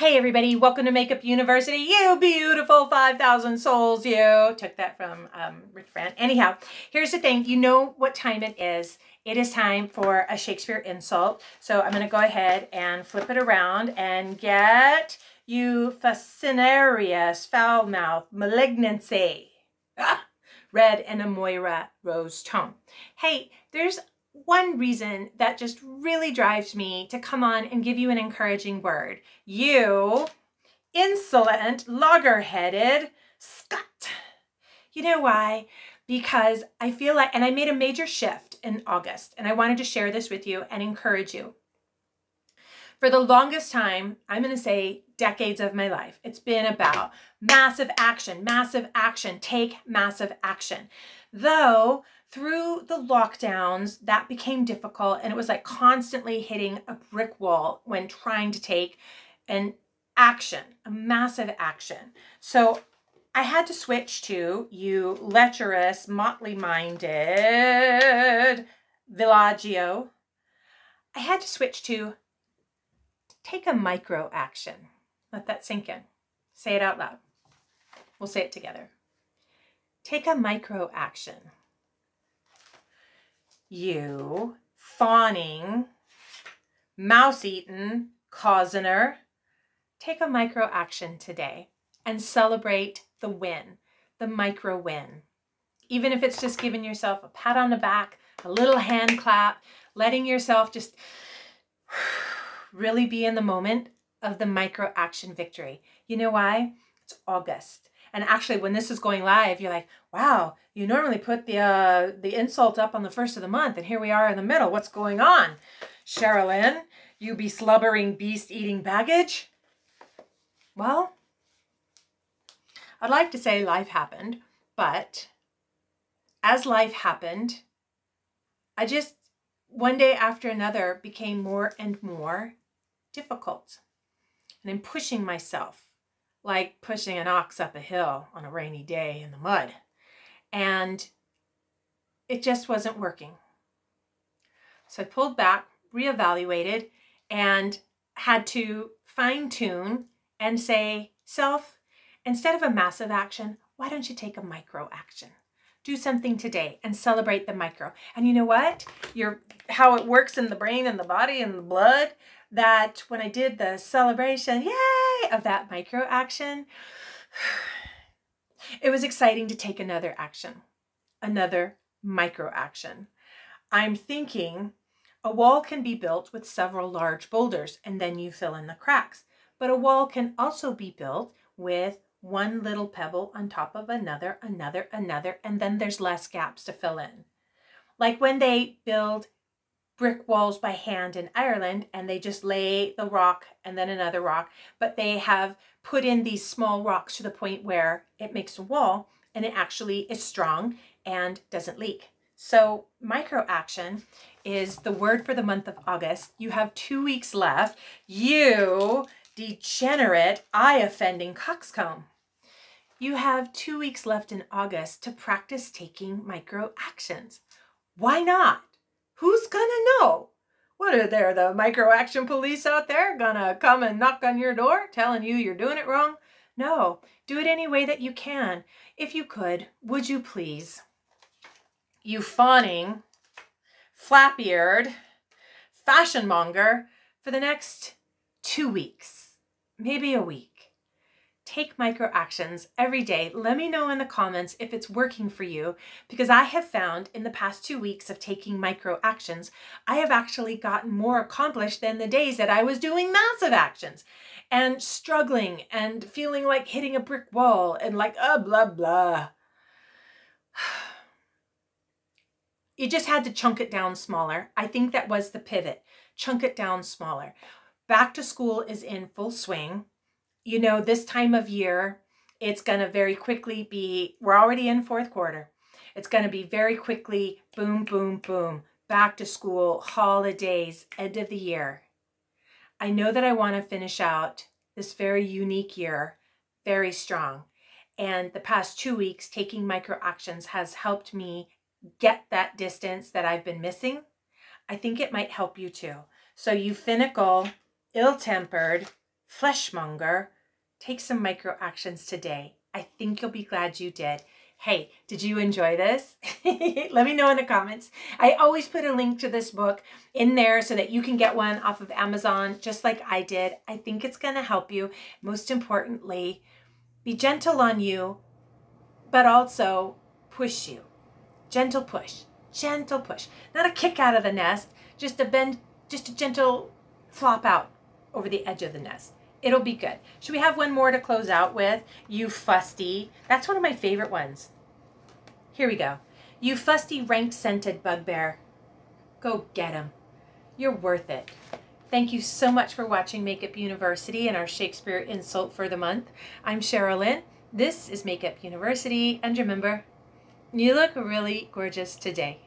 Hey everybody, welcome to Makeup University, you beautiful 5,000 souls, you. Took that from Rich Brand. Anyhow, here's the thing, you know what time it is. It is time for a Shakespeare insult. So I'm going to go ahead and flip it around and get you fascinarious, foul-mouthed, malignancy. Red and a Moira rose tone. Hey, there's one reason that just really drives me to come on and give you an encouraging word. You insolent, logger-headed scut. You know why? Because I feel like, and I made a major shift in August, and I wanted to share this with you and encourage you. For the longest time, I'm going to say decades of my life, it's been about massive action, take massive action. Though through the lockdowns, that became difficult, and it was like constantly hitting a brick wall when trying to take an action, a massive action. So I had to switch to, you lecherous, motley-minded villagio. I had to switch to take a micro action. Let that sink in. Say it out loud. We'll say it together. Take a micro action. You fawning, mouse-eaten cozener, take a micro action today and celebrate the win, the micro win. Even if it's just giving yourself a pat on the back, a little hand clap, letting yourself just really be in the moment of the micro action victory. You know why? It's August. And actually, when this is going live, you're like, wow, you normally put the insult up on the first of the month, and here we are in the middle. What's going on? Cherelynn, you be slubbering beast-eating baggage? Well, I'd like to say life happened, but as life happened, I just, one day after another, became more and more difficult. And I'm pushing myself like pushing an ox up a hill on a rainy day in the mud. And it just wasn't working. So I pulled back, reevaluated, and had to fine-tune and say, self, instead of a massive action, why don't you take a micro action? Do something today and celebrate the micro. And you know what? How it works in the brain and the body and the blood, that when I did the celebration, yay, of that micro action, it was exciting to take another action, another micro action. I'm thinking a wall can be built with several large boulders and then you fill in the cracks. But a wall can also be built with one little pebble on top of another, and then there's less gaps to fill in. Like when they build brick walls by hand in Ireland, and they just lay the rock and then another rock, but they have put in these small rocks to the point where it makes a wall and it actually is strong and doesn't leak. So micro action is the word for the month of August. You have 2 weeks left. You degenerate, eye-offending coxcomb. You have 2 weeks left in August to practice taking micro actions. Why not? Who's gonna know? What are there, the micro action police out there gonna come and knock on your door telling you you're doing it wrong? No, do it any way that you can. If you could, would you please? You fawning, flap-eared fashion monger, for the next 2 weeks, maybe a week. Take micro actions every day. Let me know in the comments if it's working for you, because I have found in the past 2 weeks of taking micro actions, I have actually gotten more accomplished than the days that I was doing massive actions and struggling and feeling like hitting a brick wall and like, blah, blah. You just had to chunk it down smaller. I think that was the pivot. Chunk it down smaller. Back to school is in full swing. You know, this time of year, it's going to very quickly be, we're already in fourth quarter. It's going to be very quickly, boom, boom, boom, back to school, holidays, end of the year. I know that I want to finish out this very unique year very strong. And the past 2 weeks, taking micro actions has helped me get that distance that I've been missing. I think it might help you too. So you finical, ill-tempered, fleshmonger, take some micro actions today. I think you'll be glad you did. Hey, did you enjoy this? Let me know in the comments. I always put a link to this book in there so that you can get one off of Amazon, just like I did. I think it's going to help you. Most importantly, be gentle on you, but also push you. Gentle push. Gentle push. Not a kick out of the nest, just a bend, just a gentle flop out over the edge of the nest. It'll be good. Should we have one more to close out with? You fusty. That's one of my favorite ones. Here we go. You fusty rank-scented bugbear. Go get him. You're worth it. Thank you so much for watching Makeup University and our Shakespeare insult for the month. I'm Cherelynn. This is Makeup University. And remember, you look really gorgeous today.